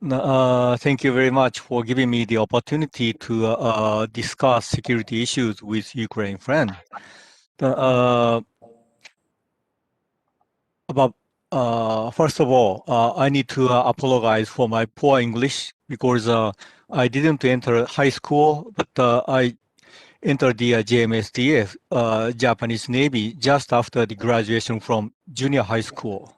Thank you very much for giving me the opportunity to discuss security issues with Ukraine friend. Uh, about First of all, I need to apologize for my poor English because I didn't enter high school, but I entered the JMSDF, Japanese Navy, just after the graduation from junior high school.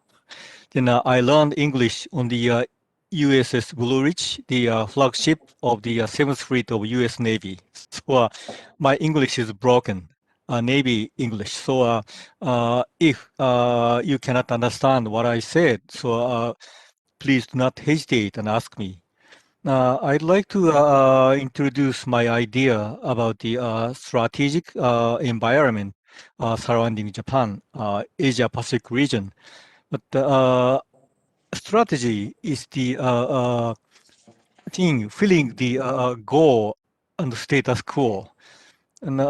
Then I learned English on the USS Blue Ridge, the flagship of the 7th Fleet of US Navy. So my English is broken, Navy English. So if you cannot understand what I said, so please do not hesitate and ask me. I'd like to introduce my idea about the strategic environment surrounding Japan, Asia Pacific region. But strategy is the thing filling the goal and status quo. And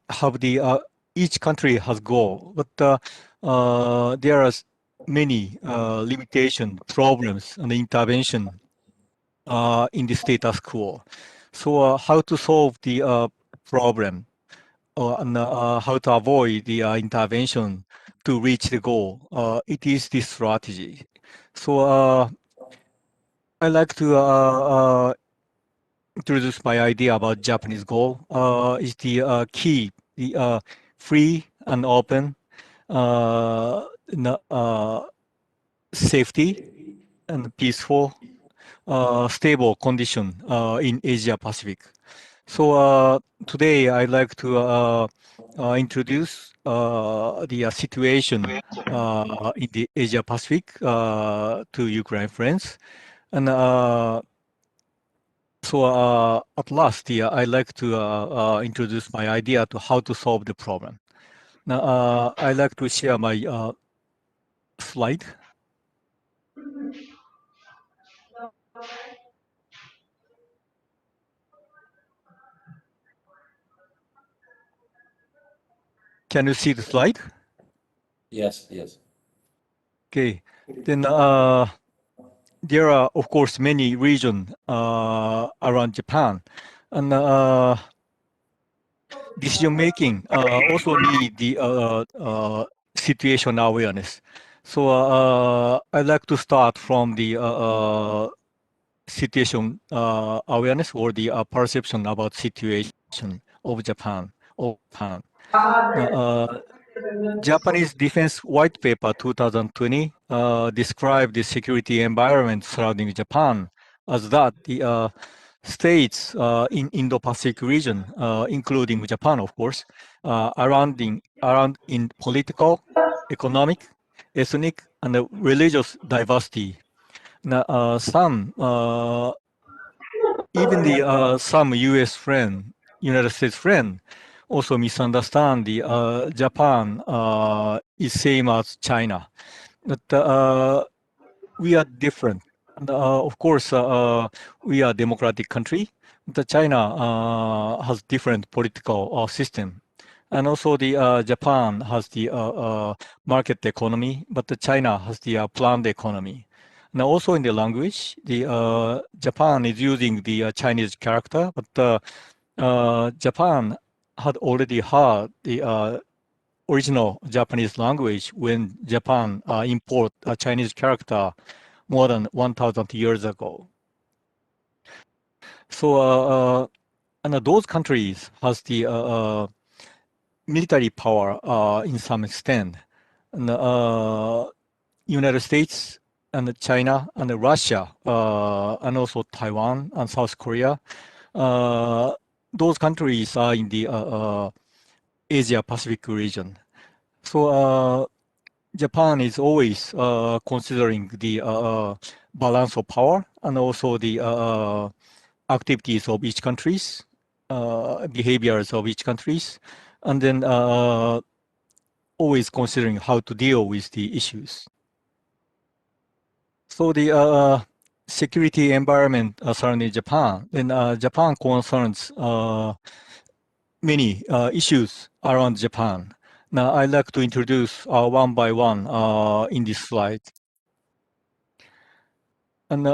have the each country has goal, but there are many limitation, problems, and intervention in the status quo. So how to solve the problem and how to avoid the intervention to reach the goal. It is this strategy. So I like to introduce my idea about Japanese goal. Is the key the free and open, safety and peaceful, stable condition in Asia Pacific. So today I'd like to introduce the situation in the Asia Pacific to Ukraine friends. And so at last, I'd like to introduce my idea to how to solve the problem. Now, I'd like to share my slide. Can you see the slide? Yes, yes. Okay. Then there are, of course, many regions around Japan. And decision making also need the situation awareness. So I'd like to start from the situation awareness or the perception about situation of Japan. Uh, Japanese Defense White Paper 2020 described the security environment surrounding Japan as that the states in Indo-Pacific region, including Japan, of course, around in political, economic, ethnic, and religious diversity. Now, even the some U.S. United States friend, also misunderstand the Japan is same as China. But we are different. And, of course, we are democratic country. The China has different political system. And also the Japan has the market economy, but the China has the planned economy. Now also in the language, the Japan is using the Chinese character, but Japan had already had the original Japanese language when Japan import a Chinese character more than 1,000 years ago. So and those countries has the military power in some extent. And, United States and China and Russia and also Taiwan and South Korea. Those countries are in the Asia Pacific region. So Japan is always considering the balance of power and also the activities of each countries, behaviors of each countries, and then always considering how to deal with the issues. So the security environment surrounding Japan, then Japan concerns many issues around Japan. Now I'd like to introduce one by one in this slide. And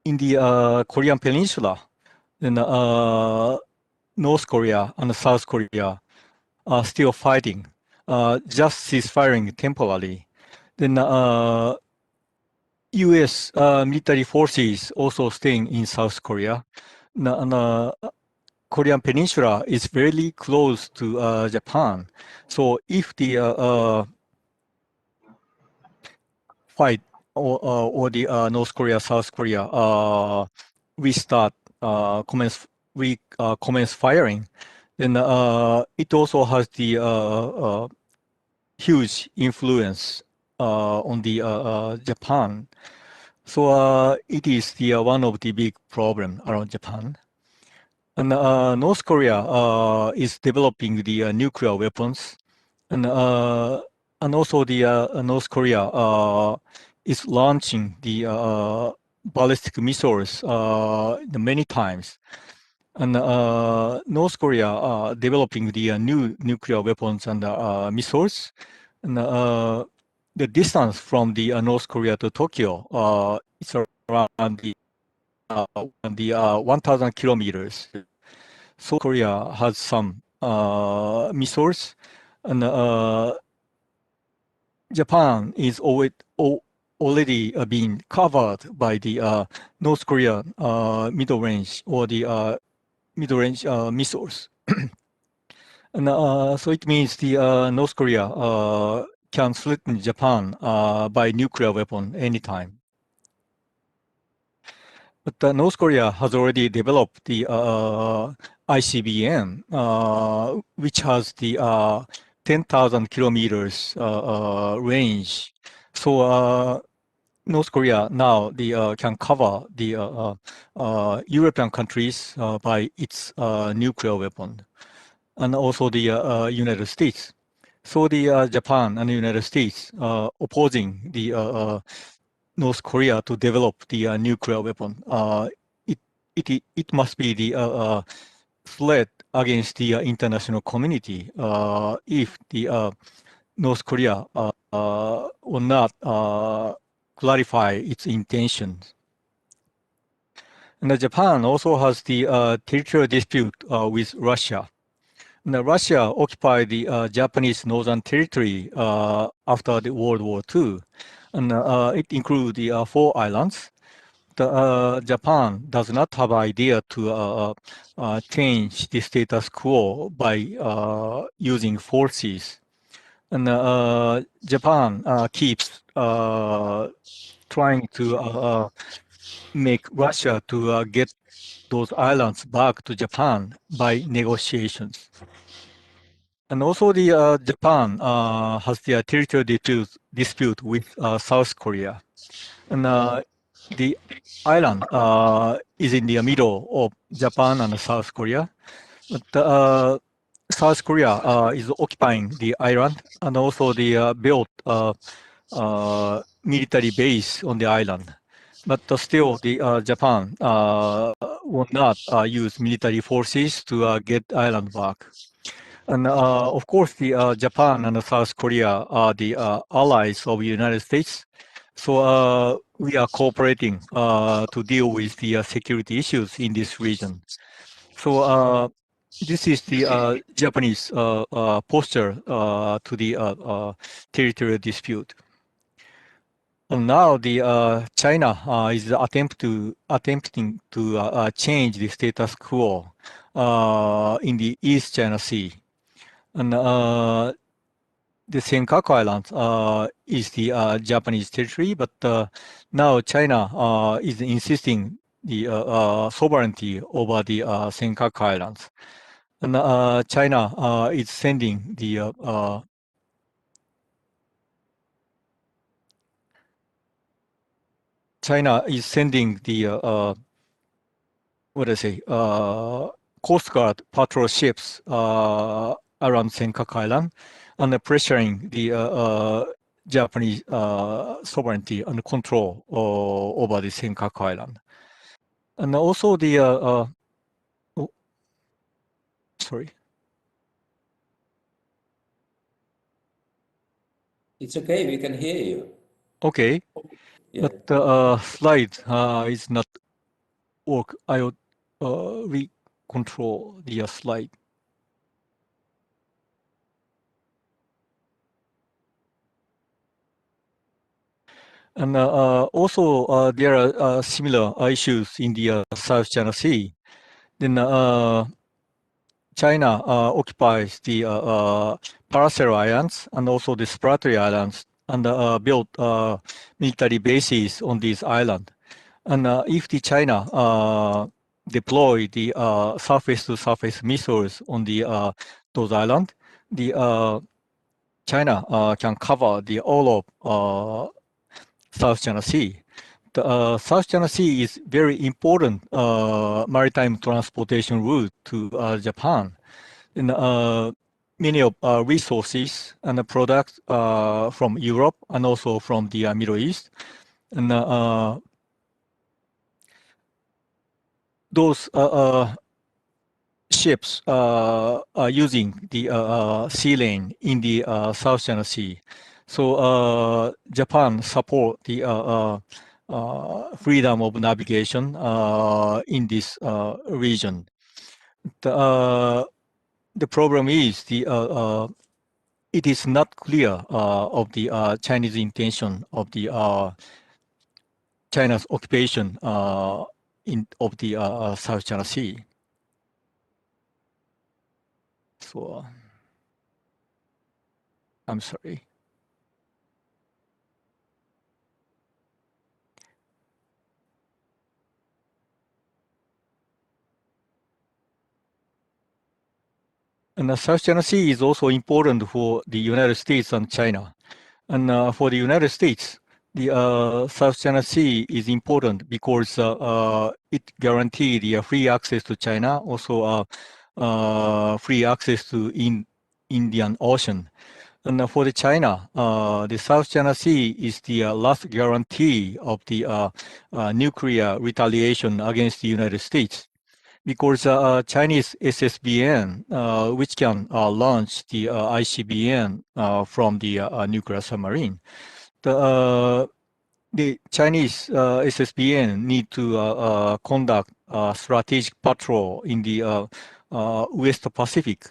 in the Korean Peninsula, then North Korea and South Korea are still fighting, just ceasefire temporarily. Then U.S. Military forces also staying in South Korea. And, Korean Peninsula is very close to Japan. So if the fight or the North Korea, South Korea restart, commence firing, then it also has the huge influence on the Japan. So it is the one of the big problem around Japan. And North Korea is developing the nuclear weapons, and also the North Korea is launching the ballistic missiles many times. And North Korea developing the new nuclear weapons and missiles. And the distance from the North Korea to Tokyo is around the 1,000 kilometers. So Korea has some missiles, and Japan is already being covered by the North Korea middle range or the middle range missiles. And so it means the North Korea can threaten Japan by nuclear weapon anytime. But North Korea has already developed the ICBM, which has the 10,000 kilometers range. So North Korea now can cover the European countries by its nuclear weapon, and also the United States. So the Japan and the United States opposing the North Korea to develop the nuclear weapon. It must be the threat against the international community if the North Korea will not clarify its intentions. And Japan also has the territorial dispute with Russia. Now, Russia occupied the Japanese northern territory after the World War II, and it includes the 4 islands. Japan does not have idea to change the status quo by using forces, and Japan keeps trying to make Russia to get those islands back to Japan by negotiations. And also the Japan has the territorial dispute with South Korea. And the island is in the middle of Japan and South Korea. But South Korea is occupying the island and also the built military base on the island. But still, the Japan will not use military forces to get island back. And of course, the Japan and South Korea are the allies of the United States. So we are cooperating to deal with the security issues in this region. So this is the Japanese posture to the territorial dispute. And now the China is attempting to change the status quo in the East China Sea. And the Senkaku Islands is the Japanese territory, but now China is insisting the sovereignty over the Senkaku Islands. And China is sending the what do I say, Coast Guard patrol ships around Senkaku Island and pressuring the Japanese sovereignty and control over the Senkaku Island. And also the, oh, sorry. It's okay, we can hear you. Okay. Yeah. But the slide is not work. I would re-control the slide. And also, there are similar issues in the South China Sea. Then China occupies the Paracel Islands and also the Spratly Islands and built military bases on these islands. And if the China deploy the surface-to-surface missiles on the those islands, the China can cover the all of South China Sea. The South China Sea is very important maritime transportation route to Japan. And many of resources and products from Europe and also from the Middle East. And those ships are using the sea lane in the South China Sea. So Japan support the freedom of navigation in this region. The problem is it is not clear of the Chinese intention of the China's occupation of the South China Sea. So I'm sorry. And the South China Sea is also important for the United States and China. And for the United States, the South China Sea is important because it guarantees the free access to China, also free access to Indian Ocean. And for the China, the South China Sea is the last guarantee of the nuclear retaliation against the United States. Because Chinese SSBN, which can launch the ICBM from the nuclear submarine, the Chinese SSBN need to conduct strategic patrol in the West Pacific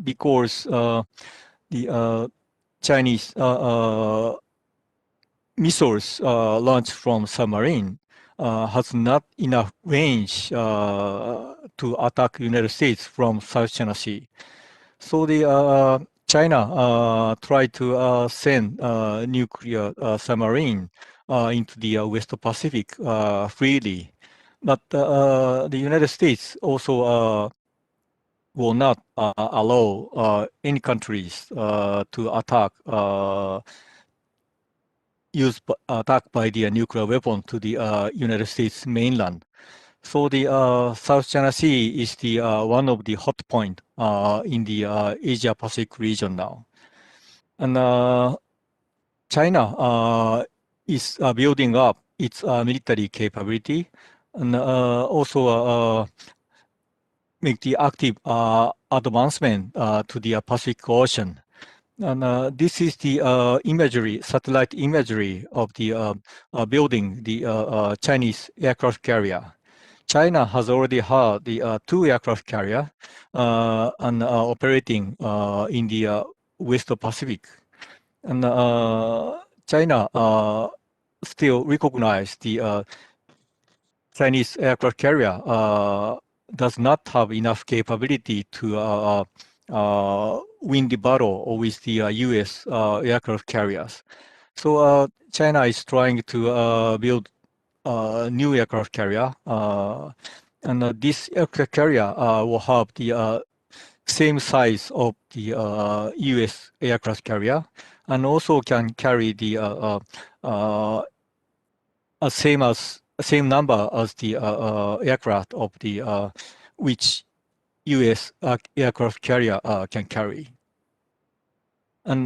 because the Chinese missiles launched from submarine has not enough range to attack United States from South China Sea. So the China tried to send nuclear submarine into the West Pacific freely, but the United States also will not allow any countries to attack by the nuclear weapon to the United States mainland. So the South China Sea is the one of the hot point in the Asia Pacific region now, and China is building up its military capability, and also make the active advancement to the Pacific Ocean. And this is the imagery, satellite imagery of the building the Chinese aircraft carrier. China has already had the two aircraft carrier and operating in the West Pacific. And China still recognize the Chinese aircraft carrier does not have enough capability to win the battle with the U.S. Aircraft carriers. So China is trying to build a new aircraft carrier, and this aircraft carrier will have the same size of the U.S. aircraft carrier, and also can carry the same number as the aircraft of the which U.S. Aircraft carrier can carry. And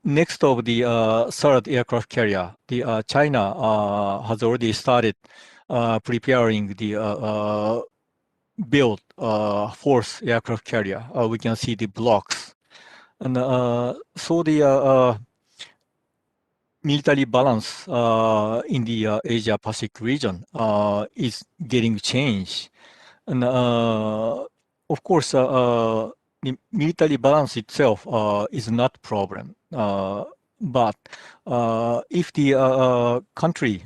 next of the third aircraft carrier, the China has already started preparing the build fourth aircraft carrier. We can see the blocks, and so the military balance in the Asia Pacific region is getting changed. And of course, the military balance itself is not problem. But if the country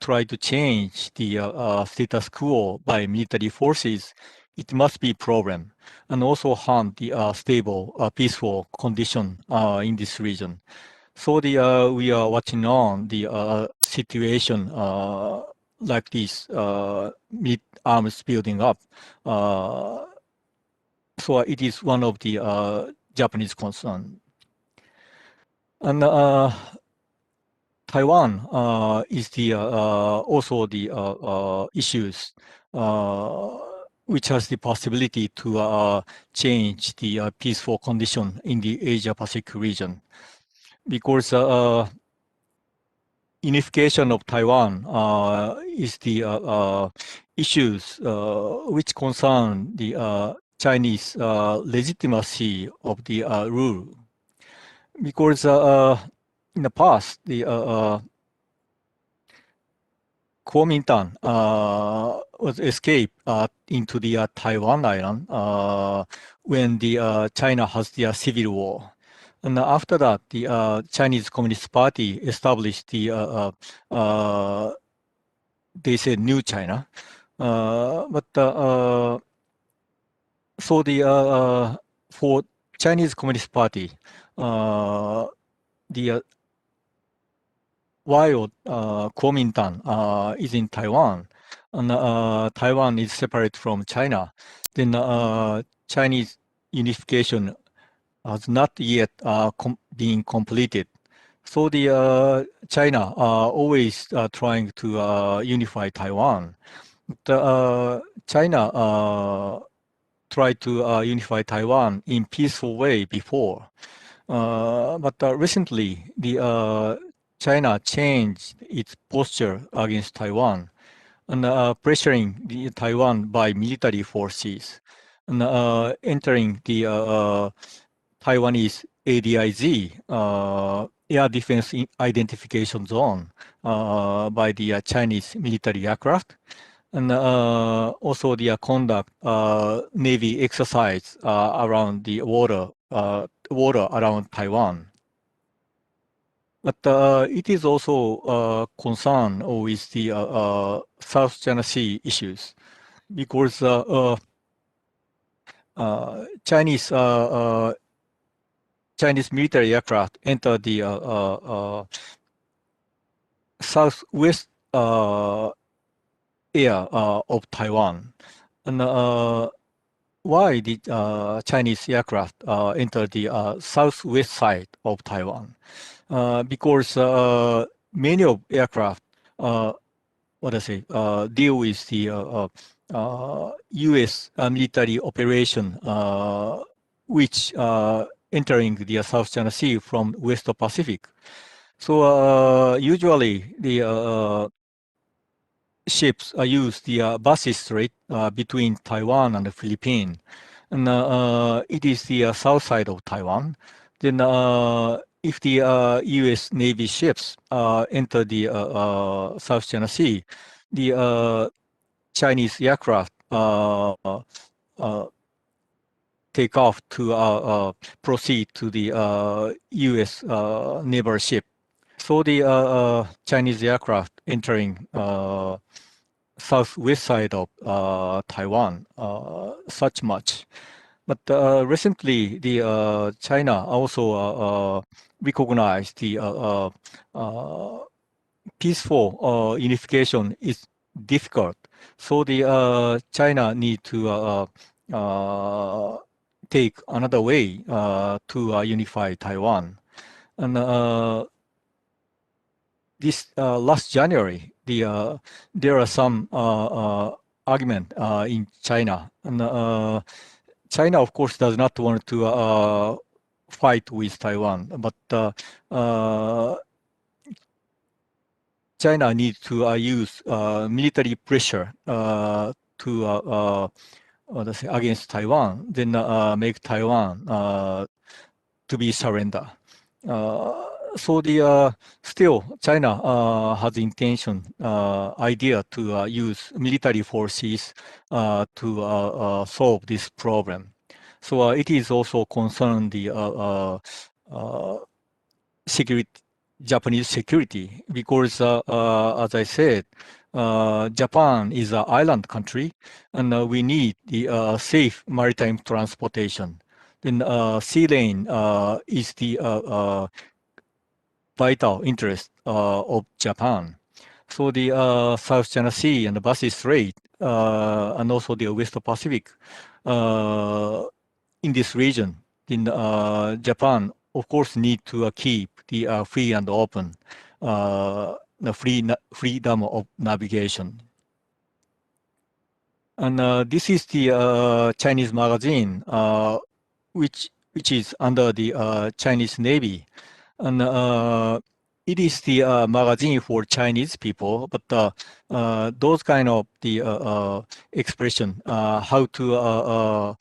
try to change the status quo by military forces, it must be problem and also harm the stable, peaceful condition in this region. So we are watching on the situation like this mid arms building up. So it is one of the Japanese concern. And Taiwan is the also the issues which has the possibility to change the peaceful condition in the Asia Pacific region, because unification of Taiwan is the issues which concern the Chinese legitimacy of the rule. Because in the past, the Kuomintang was escaped into the Taiwan island when the China has the civil war. And after that, the Chinese Communist Party established the, they said New China. So the for Chinese Communist Party, the while Kuomintang is in Taiwan, and Taiwan is separate from China, then Chinese unification has not yet been completed. So the China always trying to unify Taiwan. China tried to unify Taiwan in peaceful way before, but recently the China changed its posture against Taiwan and pressuring the Taiwan by military forces and entering the Taiwanese ADIZ, Air Defense Identification Zone, by the Chinese military aircraft, and also the conduct Navy exercise around the water around Taiwan. But it is also concerned with the South China Sea issues, because Chinese military aircraft entered the southwest area of Taiwan. And why did Chinese aircraft enter the southwest side of Taiwan? Because many of aircraft, deal with the U.S. Military operation, which entering the South China Sea from West Pacific. So usually the ships use the Basis Strait between Taiwan and the Philippines, and it is the south side of Taiwan. Then if the U.S. Navy ships enter the South China Sea, the Chinese aircraft take off to proceed to the U.S. naval ship. So the Chinese aircraft entering southwest side of Taiwan, such much. But recently, the China also recognized the peaceful unification is difficult. So the China need to take another way to unify Taiwan. And this last January, there are some argument in China, and China, of course, does not want to fight with Taiwan, but China needs to use military pressure to let's say against Taiwan, then make Taiwan to be surrender. so the still China has intention idea to use military forces to solve this problem. So it is also concerned the security, Japanese security, because as I said, Japan is an island country, and we need the safe maritime transportation. Then sea lane is the vital interest of Japan. So the South China Sea and the Bassett Strait, and also the West Pacific, in this region, in Japan, of course, need to keep the free and open, the freedom of navigation. And this is the Chinese magazine, which is under the Chinese Navy, and it is the magazine for Chinese people. But those kind of the expression, how to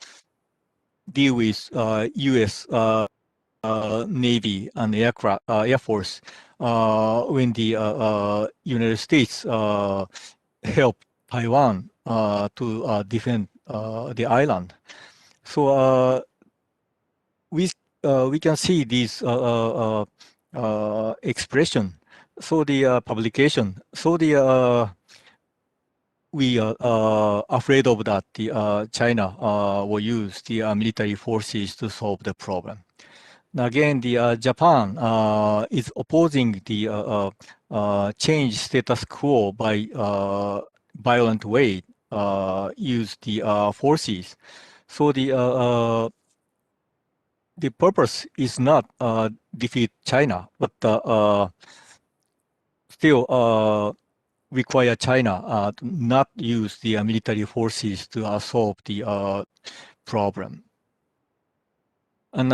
deal with U.S. Navy and aircraft, Air Force when the United States help Taiwan to defend the island. So we can see this expression. So the publication. So the we are afraid of that the China will use the military forces to solve the problem. Now again, the Japan is opposing the change status quo by violent way, use the forces. So the purpose is not defeat China, but still require China to not use the military forces to solve the problem. And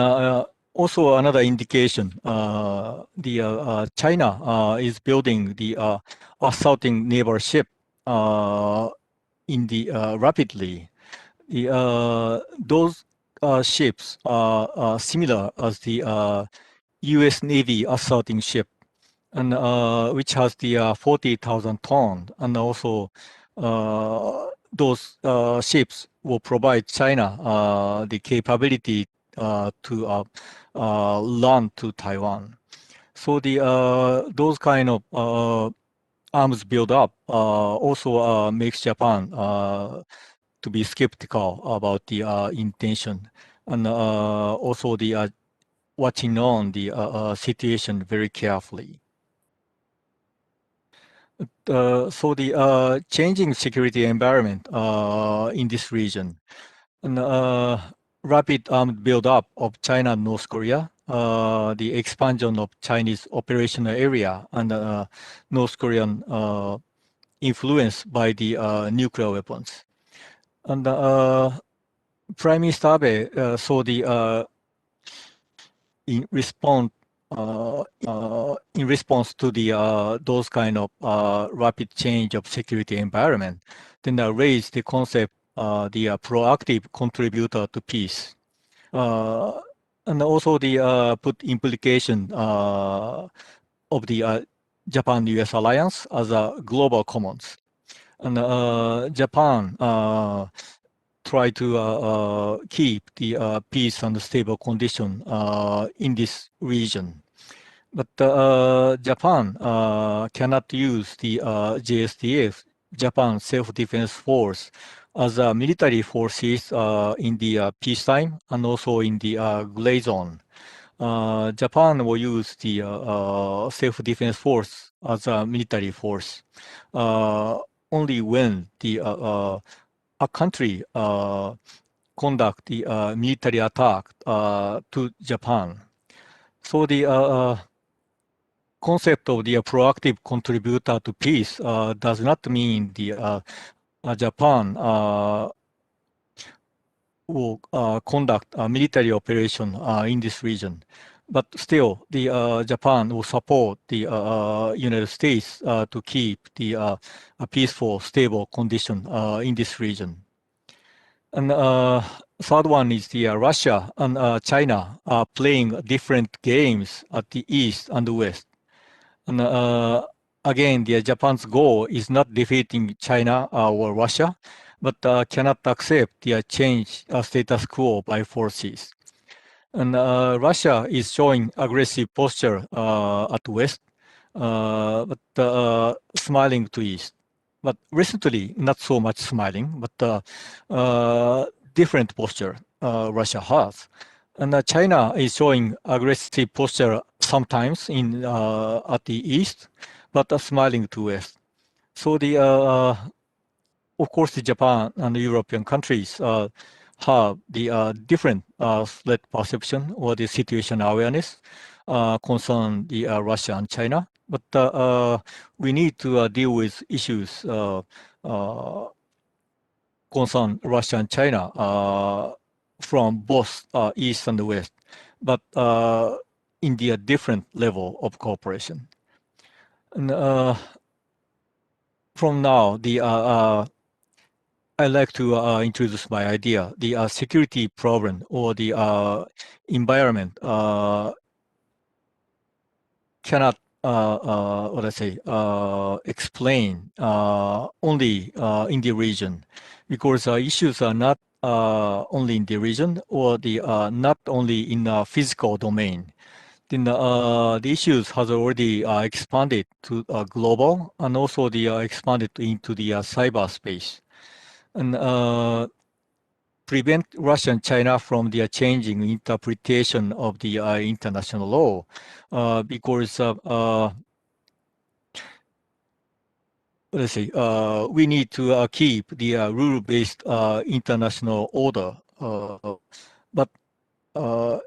also another indication, China is building the assaulting naval ship in the rapidly. Those ships are similar as the U.S. Navy assaulting ship, and which has the 40,000 ton, and also those ships will provide China the capability to land to Taiwan. So the those kind of arms build up also makes Japan to be skeptical about the intention, and also the watching on the situation very carefully. So the changing security environment in this region, and rapid armed build-up of China and North Korea, the expansion of Chinese operational area, and North Korean influence by the nuclear weapons. And Prime Minister Abe saw the in response to the those kind of rapid change of security environment, then raised the concept the proactive contributor to peace, and also the put implication of the Japan-U.S. alliance as a global commons, and Japan try to keep the peace and stable condition in this region. But Japan cannot use the JSDF, Japan Self-Defense Force, as military forces in the peacetime and also in the gray zone. Japan will use the self-defense force as a military force only when the a country conduct the military attack to Japan. So the concept of the proactive contributor to peace does not mean the Japan will conduct a military operation in this region. But still, the Japan will support the United States to keep the a peaceful, stable condition in this region. And third one is the Russia and China are playing different games at the east and the west. And again, the Japan's goal is not defeating China or Russia, but cannot accept the change status quo by forces. And Russia is showing aggressive posture at west, but smiling to east. But recently, not so much smiling, but different posture Russia has. And China is showing aggressive posture sometimes in at the east, but smiling to west. So the of course, the Japan and the European countries have the different threat perception or the situation awareness concern the Russia and China. But we need to deal with issues concern Russia and China from both East and West, but in the different level of cooperation. And from now, I like to introduce my idea. The security problem or the environment cannot, what I say, explain only in the region, because issues are not only in the region or the not only in the physical domain. Then the issues has already expanded to global and also the expanded into the cyberspace. And prevent Russia and China from their changing interpretation of the international law, because let's say we need to keep the rule-based international order. But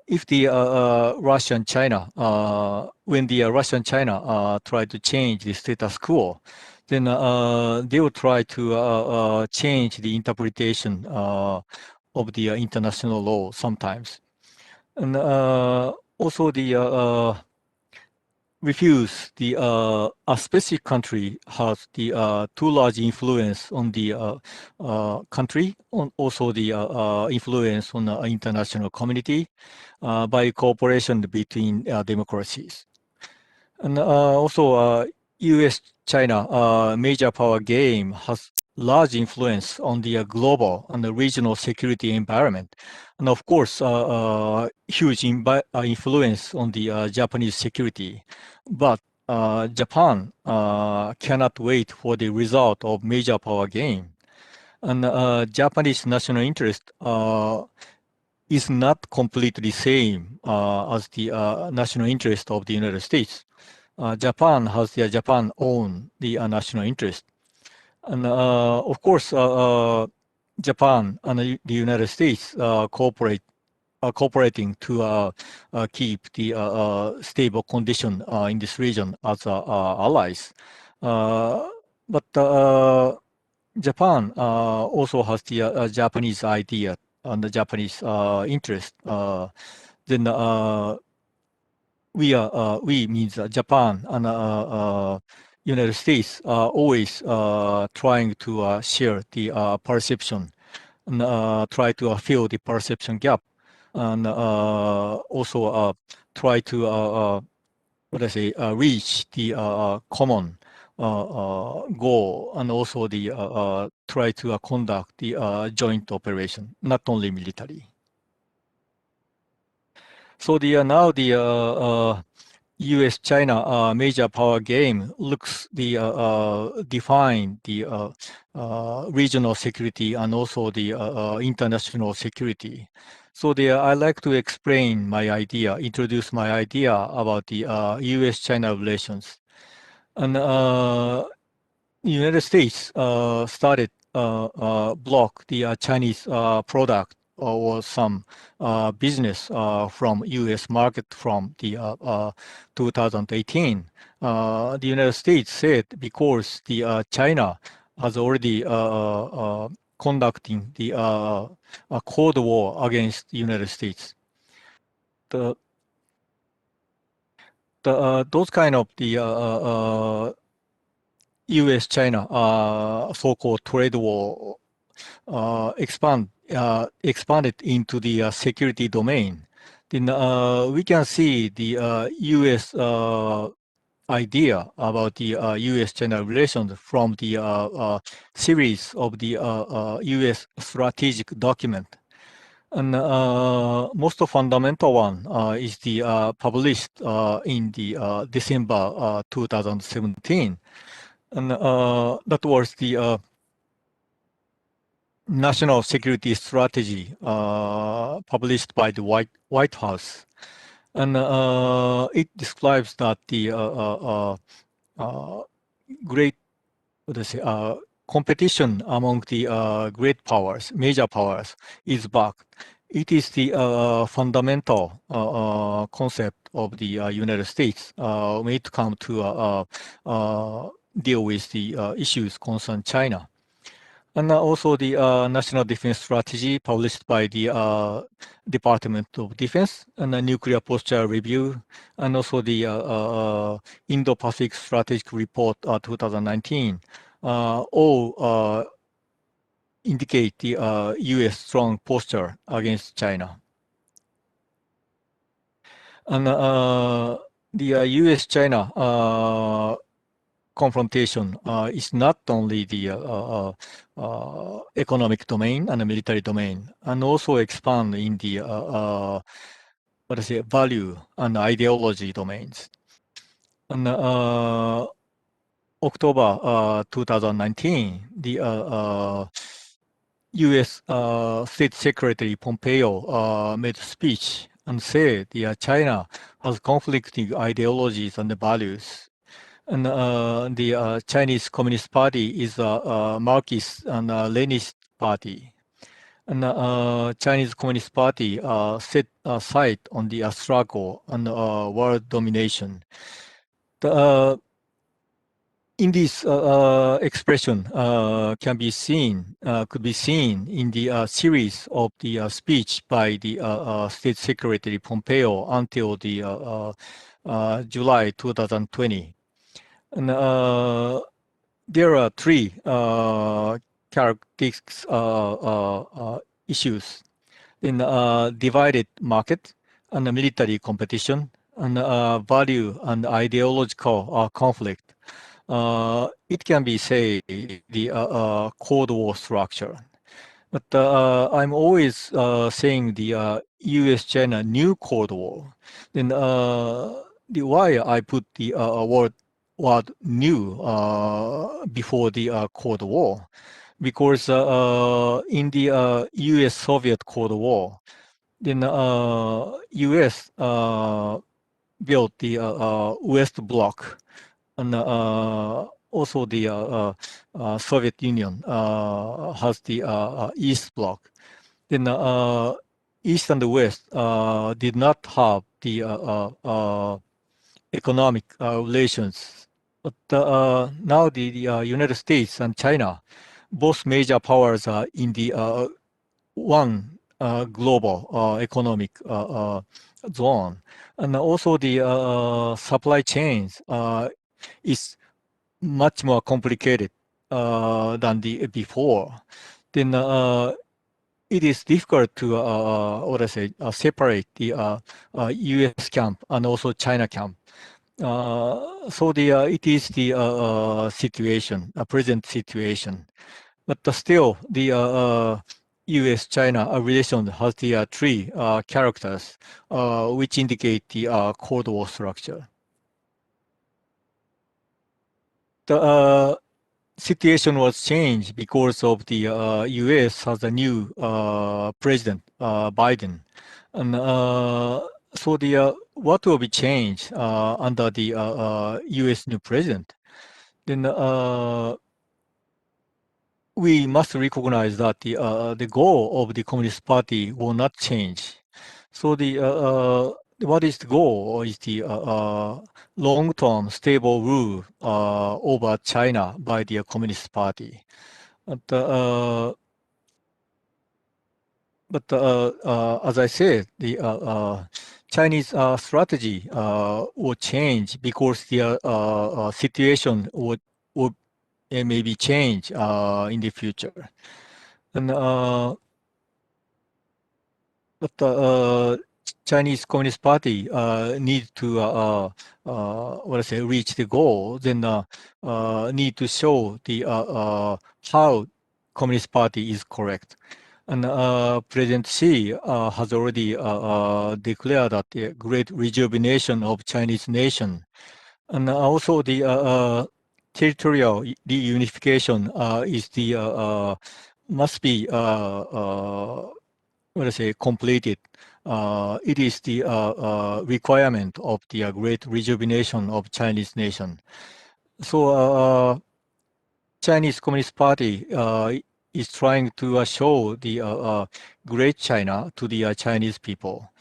if the Russia and China, when the Russia and China try to change the status quo, then they will try to change the interpretation of the international law sometimes. And also the refuse the a specific country has the too large influence on the country, on also the influence on the international community by cooperation between democracies. And also, U.S.-China major power game has large influence on the global and the regional security environment, and of course, huge influence on the Japanese security. But Japan cannot wait for the result of major power game, and Japanese national interest is not completely same as the national interest of the United States. Japan has the Japan own the national interest, and of course, Japan and the United States cooperating to keep the stable condition in this region as allies. Uh, but Japan also has the Japanese idea and the Japanese interest. Then we means Japan and United States are always trying to share the perception and try to fill the perception gap, and also try to what I say reach the common goal, and also the try to conduct the joint operation, not only military. So the now the U.S.-China major power game looks the define the regional security and also the international security. So the I like to explain my idea, introduce my idea about the U.S.-China relations. And United States started block the Chinese product or some business from U.S. market from the 2018. The United States said because the China has already conducting the a Cold War against the United States. The those kind of the U.S.-China so-called trade war expanded into the security domain, then we can see the U.S. Idea about the U.S.-China relations from the series of the U.S. strategic document. And most fundamental one is the published in the December 2017, and that was the National Security Strategy published by the White House, and it describes that the great, what do I say, competition among the great powers, major powers, is back. It is the fundamental concept of the United States when it comes to deal with the issues concern China. And also the National Defense Strategy published by the Department of Defense, and a Nuclear Posture Review, and also the Indo-Pacific Strategic Report 2019, all indicate the U.S. strong posture against China. And the U.S.-China confrontation is not only the economic domain and the military domain, and also expand in the what I say, value and ideology domains. And October 2019, the U.S. State Secretary Pompeo made a speech and said China has conflicting ideologies and values. And the Chinese Communist Party is a Marxist and Leninist party. And Chinese Communist Party set sight on the struggle and world domination. In this expression could be seen in the series of the speech by the State Secretary Pompeo until the July 2020. And there are three characteristics issues in divided market and military competition and value and ideological conflict. It can be, say, the Cold War structure. But I'm always saying the U.S.-China new Cold War. Then why I put the word new before the Cold War? Because in the U.S.-Soviet Cold War, then U.S. Built the West Bloc, and also the Soviet Union has the East Bloc. Then East and the West did not have the economic relations. But now the United States and China, both major powers are in the one global economic zone. And also the supply chains is much more complicated than the before. Then it is difficult to what I say separate the U.S. camp and also China camp. So the it is the situation, a present situation, but still the U.S.-China relation has the three characters which indicate the Cold War structure. The situation was changed because of the U.S. has a new president, Biden, and so the what will be changed under the U.S. new president? Then we must recognize that the goal of the Communist Party will not change. So the what is the goal is the long-term stable rule over China by the Communist Party. But as I said, the Chinese strategy will change because the situation would maybe change in the future. And but the Chinese Communist Party needs to what I say reach the goal, then need to show the how Communist Party is correct. And President Xi has already declared that the great rejuvenation of Chinese nation, and also the territorial reunification is the must be what I say completed. It is the requirement of the great rejuvenation of Chinese nation. So Chinese Communist Party is trying to show the great China to the Chinese people,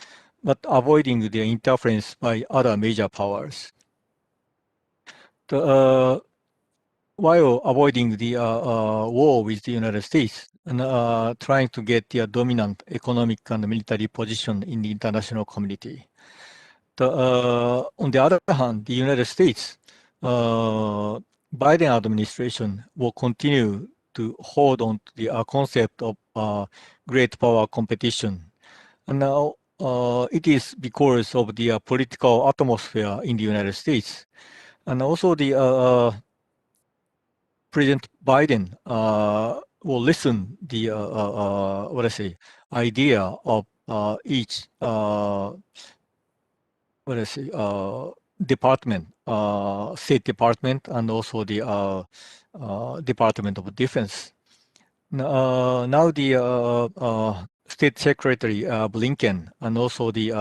but avoiding the interference by other major powers. The, while avoiding the war with the United States and trying to get the dominant economic and military position in the international community. On the other hand, the United States, Biden administration will continue to hold on to the concept of great power competition. And now it is because of the political atmosphere in the United States. And also the President Biden will listen the what I say idea of each what I say department, State Department, and also the Department of Defense. Now the State Secretary Blinken and also the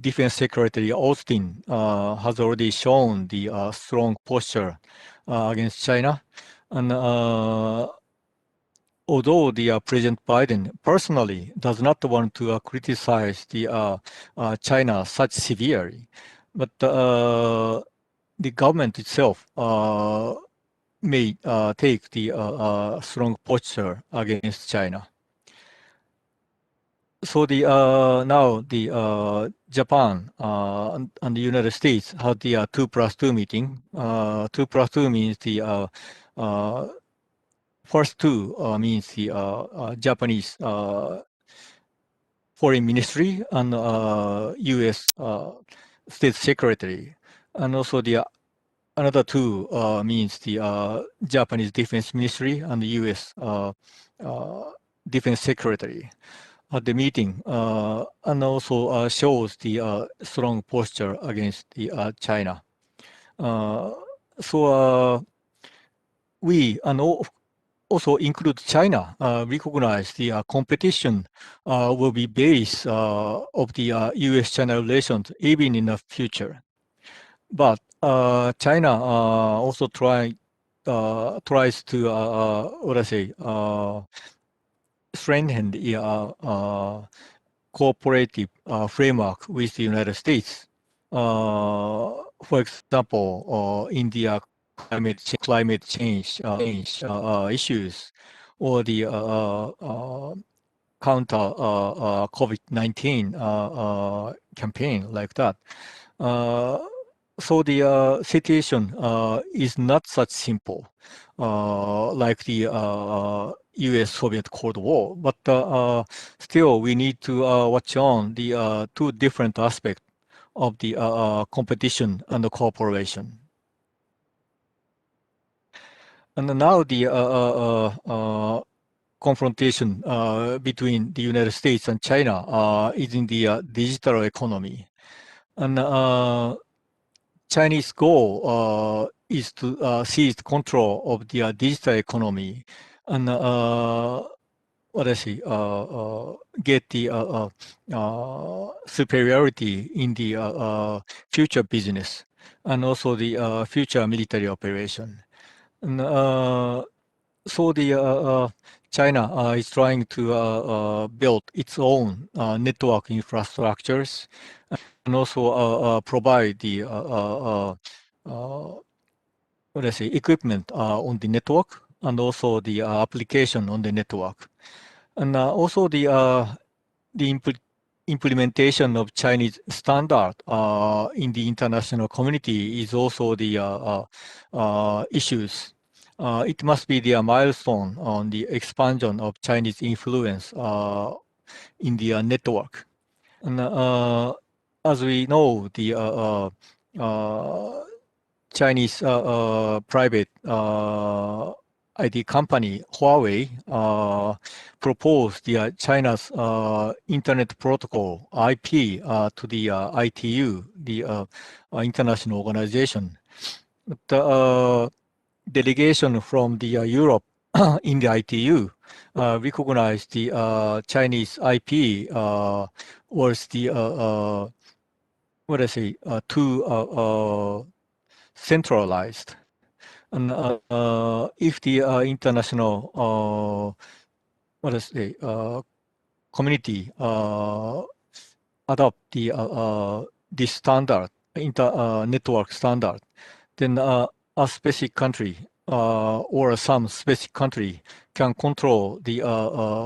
Defense Secretary Austin has already shown the strong posture against China. And although the President Biden personally does not want to criticize the China such severely, but the government itself may take the strong posture against China. So the now the Japan and the United States had the 2+2 meeting. 2+2 means the first two means the Japanese Foreign Ministry and U.S. State Secretary, and also the another two means the Japanese Defense Ministry and the U.S. Defense Secretary at the meeting, and also shows the strong posture against the China. So we and also include China, recognize the competition will be base of the U.S.-China relations even in the future. But China also tries to what I say strengthen the cooperative framework with the United States. For example, in the climate change issues, or the counter COVID-19 campaign like that. So the situation is not such simple like the U.S.-Soviet Cold War, but still we need to watch on the two different aspects of the competition and the cooperation. And now the confrontation between the United States and China is in the digital economy. And Chinese goal is to seize control of the digital economy and what I see, get the superiority in the future business and also the future military operation. And, so the China is trying to build its own network infrastructures and also provide the what I say equipment on the network and also the application on the network, and also the implementation of Chinese standard in the international community is also the issues. it must be the milestone on the expansion of Chinese influence in the network. And as we know, the Chinese private IT company Huawei proposed the China's Internet Protocol IP to the ITU, the international organization. The delegation from the Europe in the ITU recognized the Chinese IP was the what I say too centralized. And if the international what I say community adopt the this standard, network standard, then a specific country or some specific country can control the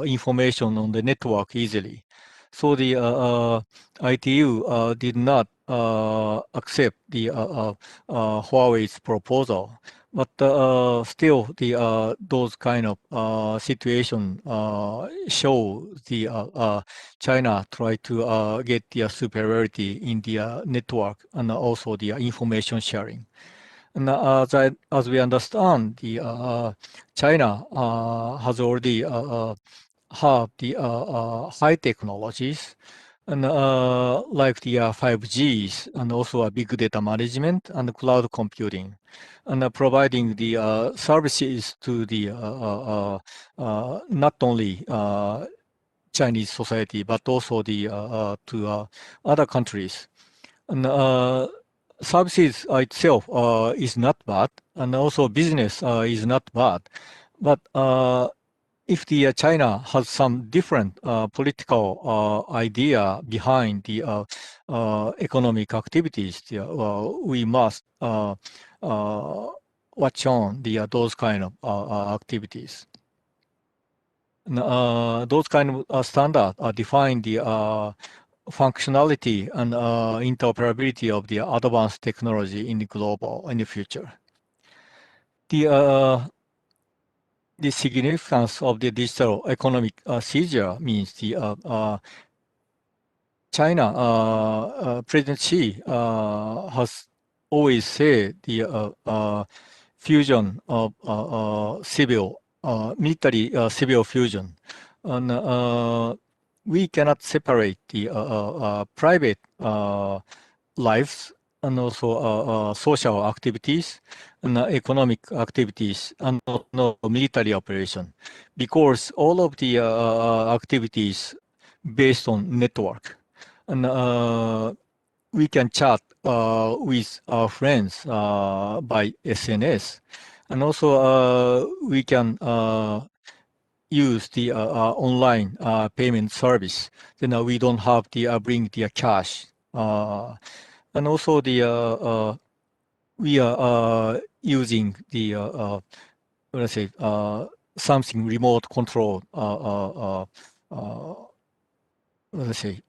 information on the network easily. So the ITU did not accept the Huawei's proposal, but still the those kind of situation show the China try to get the superiority in the network and also the information sharing. And as we understand, the China has already have the high technologies and like the 5Gs and also a big data management and cloud computing, and providing the services to the not only Chinese society but also the to other countries. And services itself is not bad, and also business is not bad. But if the China has some different political idea behind the economic activities, we must watch on the those kind of activities. And, those kind of standards define the functionality and interoperability of the advanced technology in the global in the future. The significance of the digital economic seizure means the China President Xi has always said the fusion of civil military civil fusion, and we cannot separate the private lives and also social activities and economic activities and no military operation, because all of the activities based on network. And we can chat with our friends by SNS, and also we can use the online payment service. Then we don't have to bring the cash, and also the we are using the let's say something remote control. Let's say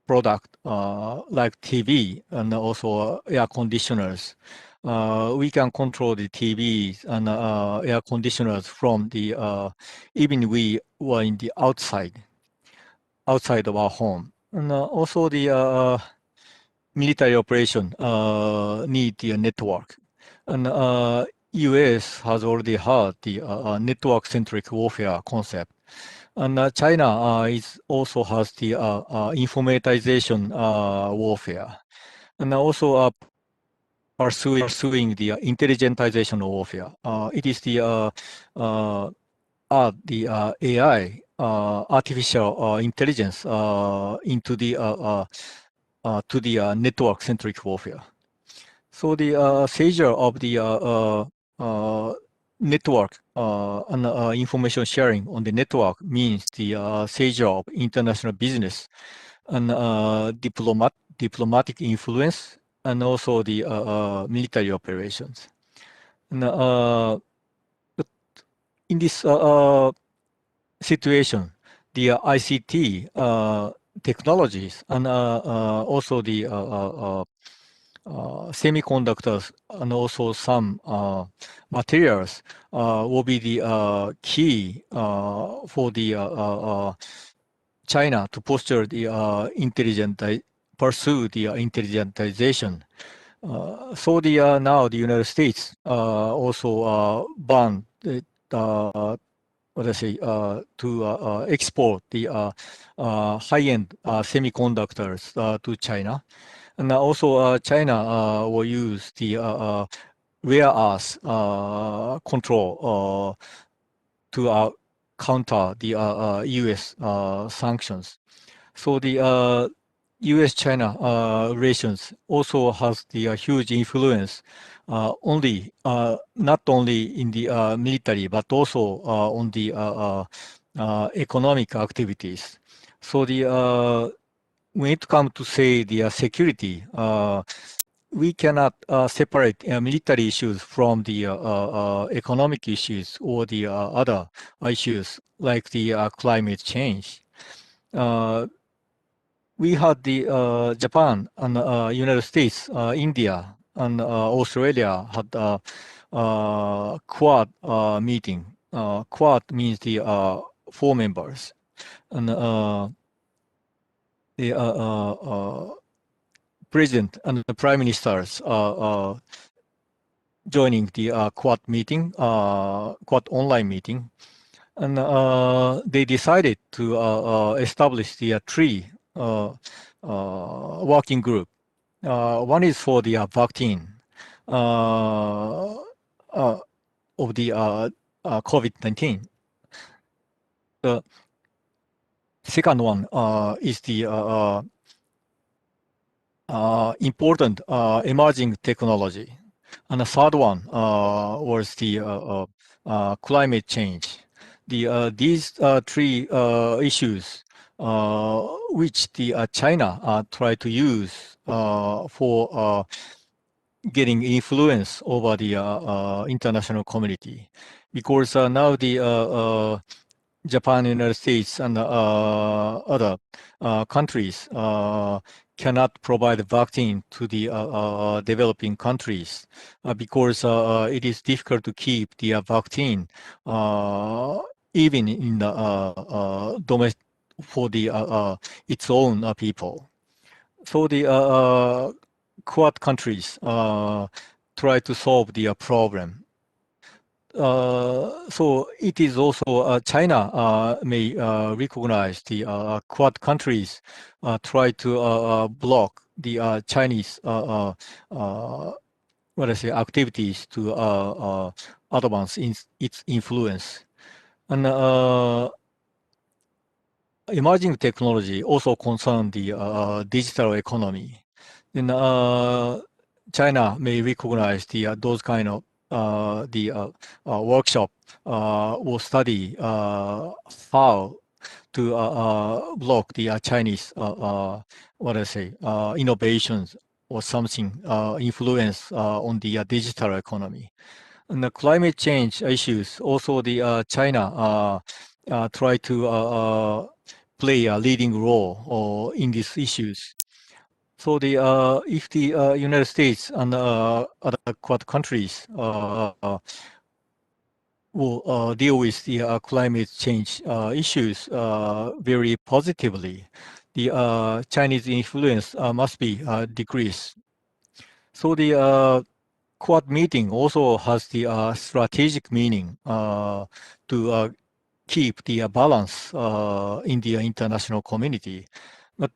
product like TV and also air conditioners. We can control the TVs and air conditioners from the even we were in the outside of our home. And also the military operation need the network. And US has already had the network-centric warfare concept. And China also has the informatization warfare, and also pursuing the intelligentization warfare. It is the AI, artificial intelligence, into the to the network-centric warfare. So the seizure of the network and information sharing on the network means the seizure of international business and diplomatic influence and also the military operations. And, but in this situation, the ICT technologies and also the semiconductors and also some materials will be the key for the China to posture the pursue the intelligentization. So the now the United States also banned what I say to export the high-end semiconductors to China, and also China will use the rare earth control to counter the U.S. Sanctions. So the U.S.-China relations also has the huge influence only not only in the military but also on the economic activities. So the when it comes to say the security, we cannot separate military issues from the economic issues or the other issues like the climate change. We had the Japan and United States, India, and Australia had Quad meeting. Quad means the four members, and the president and the prime ministers joining the Quad meeting, Quad online meeting, and they decided to establish the three working group. One is for the vaccine of the COVID-19. The second one is the important emerging technology. And the third one was the climate change. These three issues which the China tried to use for getting influence over the international community, because now the Japan, United States, and other countries cannot provide vaccine to the developing countries because it is difficult to keep the vaccine even in the domestic for the its own people. So the Quad countries try to solve the problem. So it is also China may recognize the Quad countries try to block the Chinese what I say activities to advance in its influence. And emerging technology also concern the digital economy. And China may recognize the those kind of workshop will study how to block the Chinese what I say innovations or something influence on the digital economy. And the climate change issues also the China try to play a leading role in these issues. So the if the United States and other Quad countries will deal with the climate change issues very positively, the Chinese influence must be decreased. So the Quad meeting also has the strategic meaning to keep the balance in the international community. But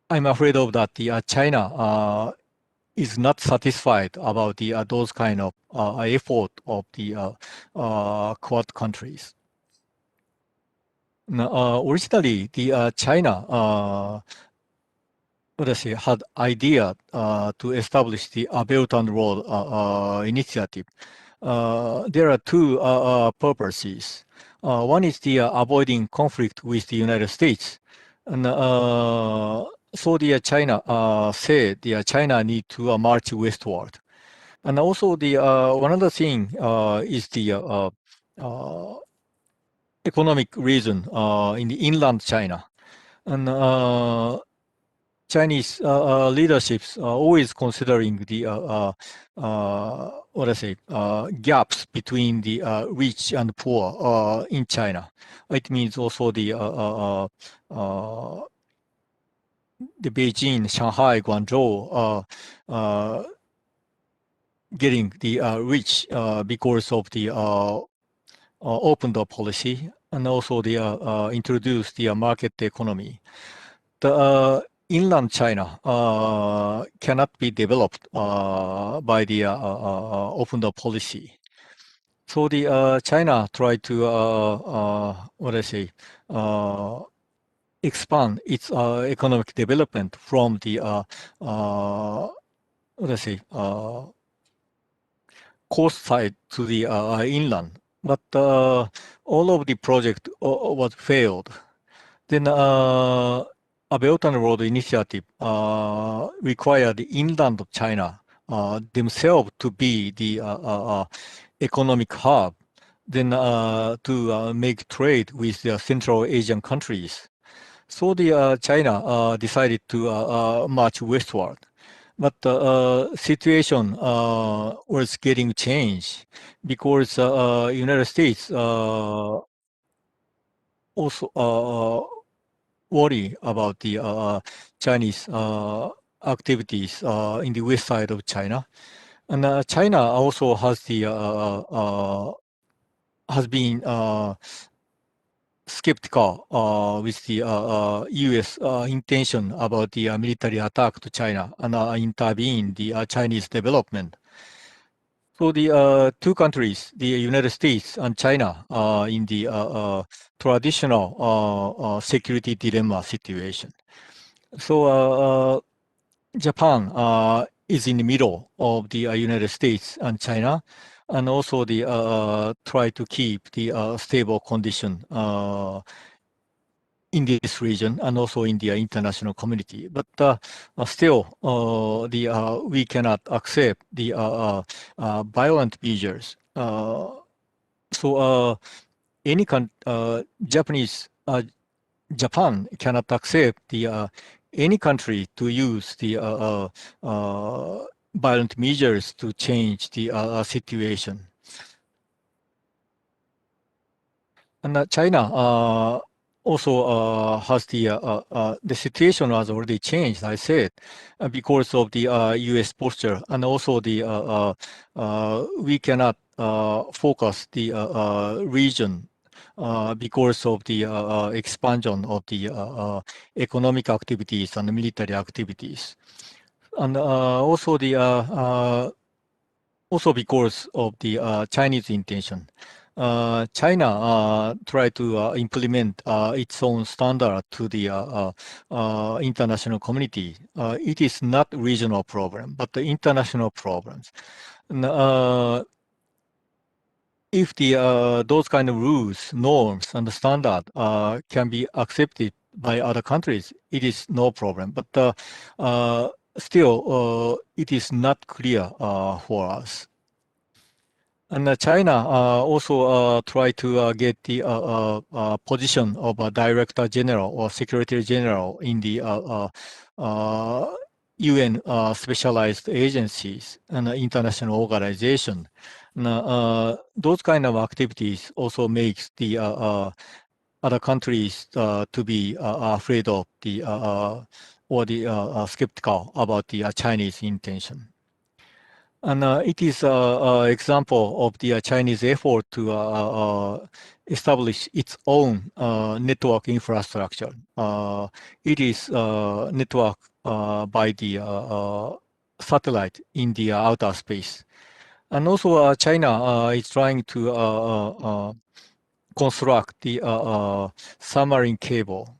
I'm afraid of that the China is not satisfied about the those kind of effort of the Quad countries. Now, originally, the China what I say, had idea to establish the Belt and Road initiative. There are two purposes. One is the avoiding conflict with the United States, and so the China said the China need to march westward, and also the one other thing is the economic reason in the inland China, and Chinese leaderships are always considering the what I say gaps between the rich and poor in China. It means also the Beijing, Shanghai, Guangzhou getting the rich because of the open door policy and also the introduce the market economy. The inland China cannot be developed by the open door policy. So the China tried to what I say expand its economic development from the what I say coast side to the inland, but all of the project was failed. Then a Belt and Road Initiative required the inland of China themselves to be the economic hub, then to make trade with the Central Asian countries. So the China decided to march westward. But the situation was getting changed because United States also worry about the Chinese activities in the west side of China. And China also has been skeptical with the U.S. Intention about the military attack to China and intervene the Chinese development. So the two countries, the United States and China, are in the traditional security dilemma situation. So Japan is in the middle of the United States and China, and also the try to keep the stable condition in this region and also in the international community. But still, we cannot accept the violent measures. So any Japanese Japan cannot accept the any country to use the violent measures to change the situation. And China also has the situation has already changed, I said, because of the U.S. posture, and also the we cannot focus the region because of the expansion of the economic activities and military activities, and also because of the Chinese intention. China tried to implement its own standard to the international community. It is not regional problem, but the international problems. And, if the those kind of rules, norms, and the standard can be accepted by other countries, it is no problem. But still, it is not clear for us. And China also tried to get the position of a director general or secretary general in the UN specialized agencies and international organization. Those kind of activities also makes the other countries to be afraid of the or the skeptical about the Chinese intention. And it is an example of the Chinese effort to establish its own network infrastructure. It is network by the satellite in the outer space. And also China is trying to construct the submarine cable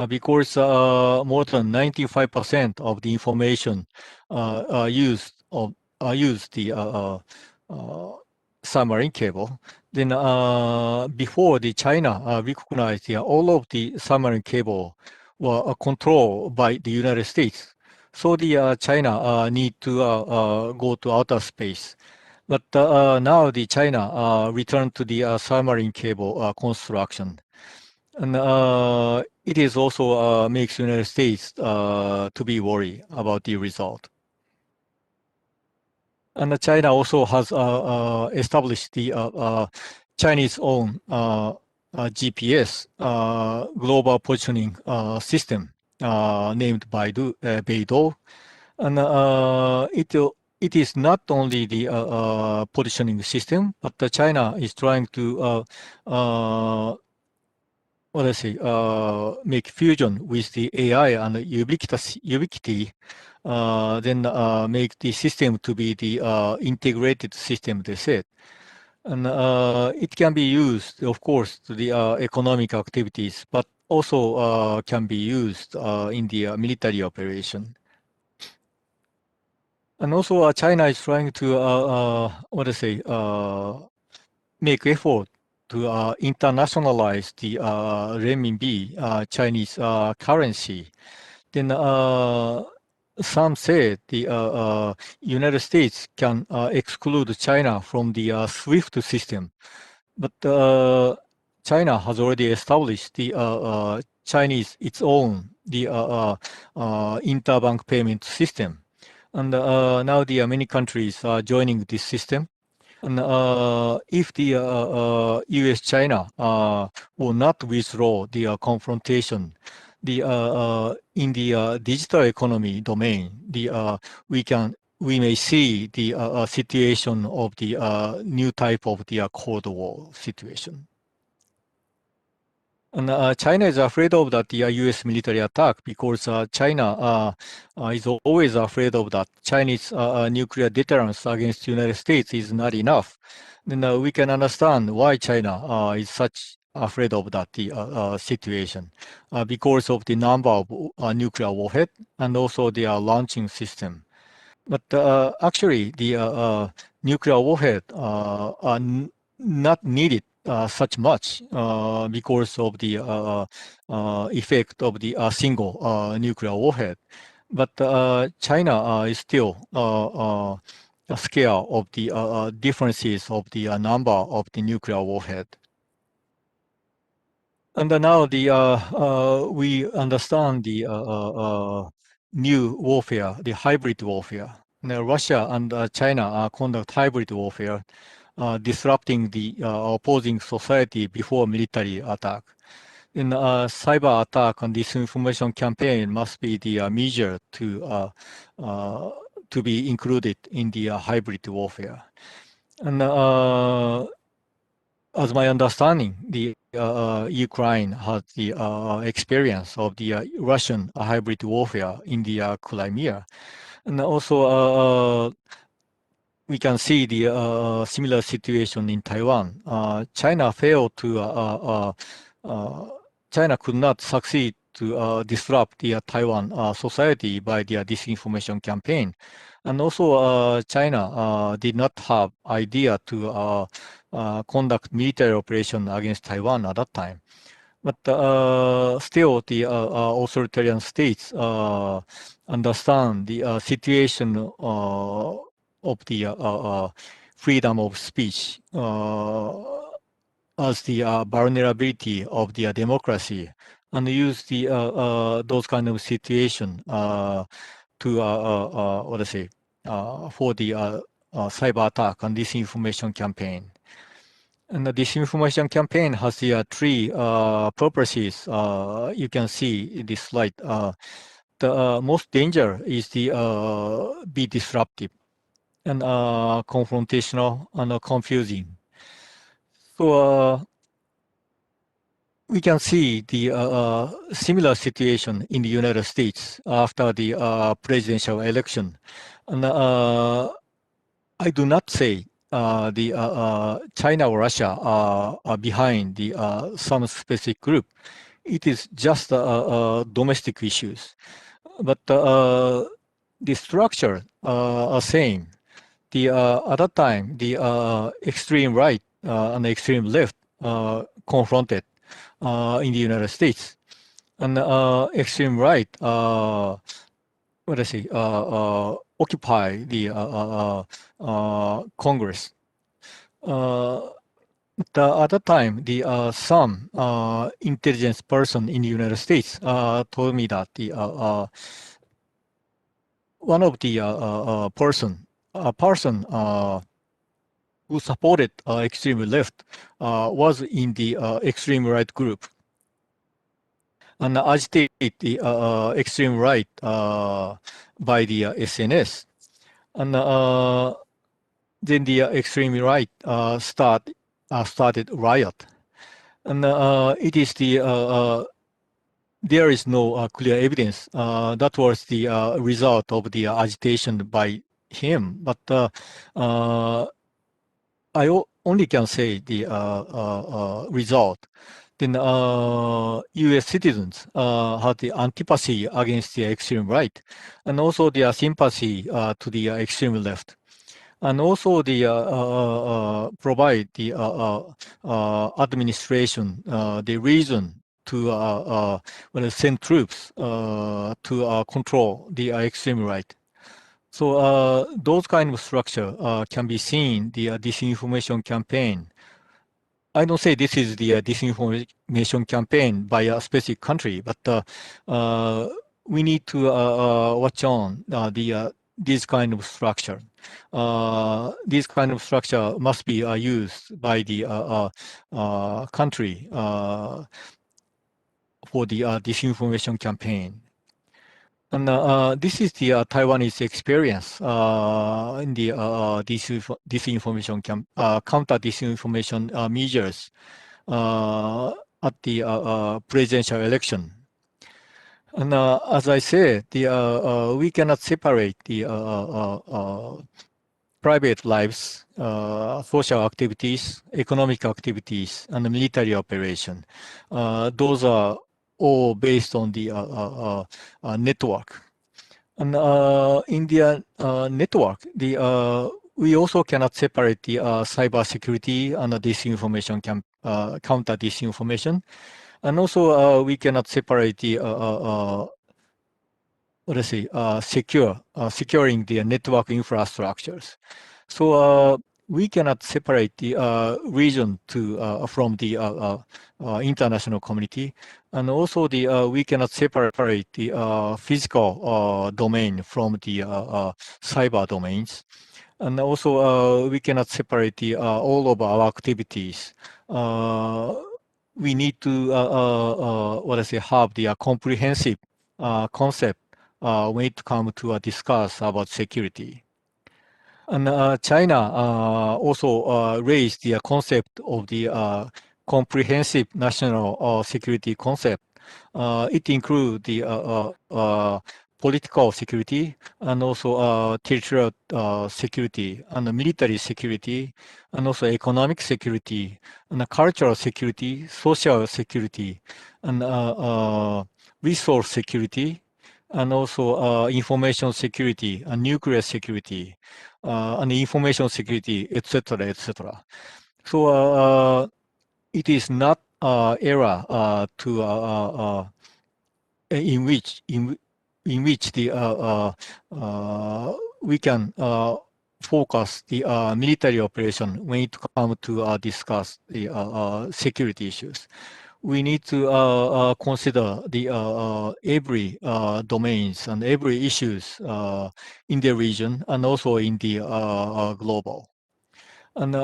because more than 95% of the information use the submarine cable. Then before the China recognized all of the submarine cable were controlled by the United States. So the China need to go to outer space. But now the China returned to the submarine cable construction. And it is also makes United States to be worried about the result. And China also has established the Chinese own GPS global positioning system named Beidou. And it is not only the positioning system, but China is trying to make fusion with the AI and ubiquity, then make the system to be the integrated system, they said. And it can be used, of course, to the economic activities, but also can be used in the military operation. And also, China is trying to, make effort to internationalize the renminbi, Chinese currency. Then some say the United States can exclude China from the SWIFT system, but China has already established the Chinese its own the interbank payment system, and now the many countries are joining this system. And if the U.S.-China will not withdraw the confrontation, the in the digital economy domain, the we may see the situation of the new type of the Cold War situation. And China is afraid of that the U.S. military attack because China is always afraid of that Chinese nuclear deterrence against the United States is not enough. Then we can understand why China is such afraid of that the situation because of the number of nuclear warhead and also their launching system. But actually, the nuclear warhead are not needed such much because of the effect of the single nuclear warhead. But China is still scared of the differences of the number of the nuclear warhead. And now we understand the new warfare, the hybrid warfare. Now, Russia and China conduct hybrid warfare, disrupting the opposing society before military attack. In cyber attack and disinformation campaign must be the measure to be included in the hybrid warfare. And as my understanding, the Ukraine has the experience of the Russian hybrid warfare in the Crimea, and also we can see the similar situation in Taiwan. China failed to China could not succeed to disrupt the Taiwan society by their disinformation campaign, and also China did not have idea to conduct military operation against Taiwan at that time. But still, the authoritarian states understand the situation of the freedom of speech as the vulnerability of the democracy, and use the those kind of situation to what I say for the cyber attack and disinformation campaign. And the disinformation campaign has the three purposes. You can see in this slide. The most danger is the be disruptive and confrontational and confusing. So we can see the similar situation in the United States after the presidential election. And I do not say the China or Russia are behind the some specific group. It is just domestic issues. But the structure are same. The at that time, the extreme right and the extreme left confronted in the United States, and extreme right, what I say, occupy the Congress. Uh, At that time, some intelligence person in the United States told me that one of the person who supported extreme left was in the extreme right group and agitated the extreme right by the SNS. And then the extreme right started riot. And it is there is no clear evidence. That was the result of the agitation by him. But only can say the result. Then U.S. citizens had the antipathy against the extreme right, and also their sympathy to the extreme left, and also the provide the administration the reason to send troops to control the extreme right. So those kind of structure can be seen the disinformation campaign. I don't say this is the disinformation campaign by a specific country, but uh, we need to watch on this kind of structure. This kind of structure must be used by the country for the disinformation campaign. And this is the Taiwanese experience in the counter disinformation measures at the presidential election. And as I said, we cannot separate the private lives, social activities, economic activities, and the military operation. Those are all based on the network. And in the network, we also cannot separate the cyber security and the disinformation counter disinformation, and also we cannot separate the let's say securing the network infrastructures. So we cannot separate the region from the international community, and also we cannot separate the physical domain from the cyber domains, and also we cannot separate the all of our activities. We need to what I say have the comprehensive concept when it comes to discuss about security. And China also raised the concept of the comprehensive national security concept. It includes the political security and also territorial security and military security and also economic security and cultural security, social security, and resource security, and also information security and nuclear security and information security, etc., etc. So it is not era to in which the we can focus the military operation when it comes to discuss the security issues. We need to consider the every domains and every issues in the region and also in the global. And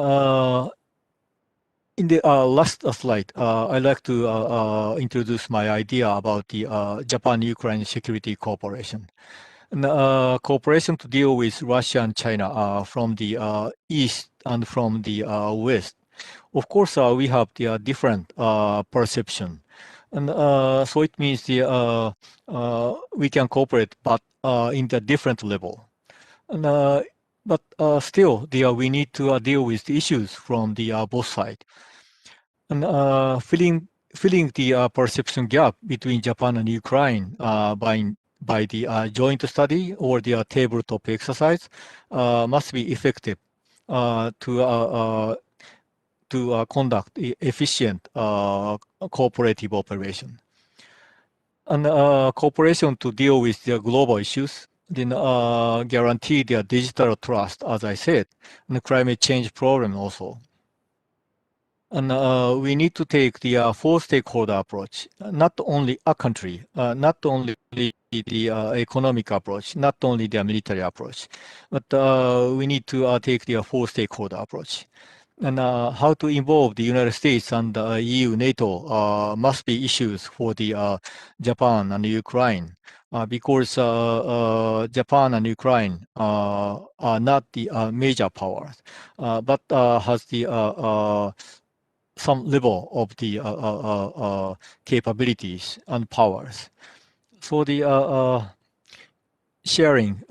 in the last slide, I'd like to introduce my idea about the Japan-Ukraine Security Cooperation. And, cooperation to deal with Russia and China from the east and from the west. Of course, we have the different perception, and so it means we can cooperate, but in the different level. And, but still, we need to deal with the issues from the both sides. And filling the perception gap between Japan and Ukraine by the joint study or the tabletop exercise must be effective to conduct efficient cooperative operation. And cooperation to deal with the global issues, then guarantee their digital trust, as I said, and the climate change problem also. And we need to take the four stakeholder approach, not only a country, not only the economic approach, not only the military approach, but we need to take the four stakeholder approach. And how to involve the United States and EU, NATO must be issues for the Japan and Ukraine. Because Japan and Ukraine are not the major powers, but has the some level of the capabilities and powers. So the sharing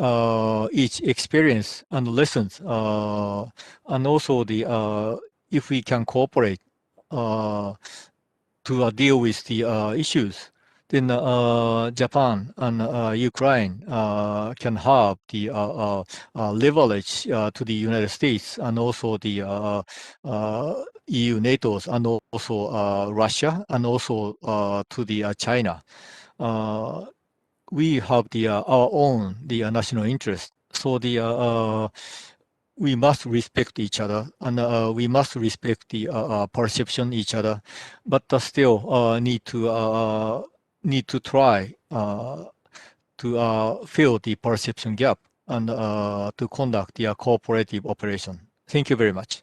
each experience and lessons, and also the if we can cooperate to deal with the issues, then Japan and Ukraine can have the leverage to the United States and also the EU, NATO's, and also Russia, and also to the China. We have the our own the national interest. So the we must respect each other, and we must respect the perception each other, but still need to try to fill the perception gap and to conduct the cooperative operation. Thank you very much.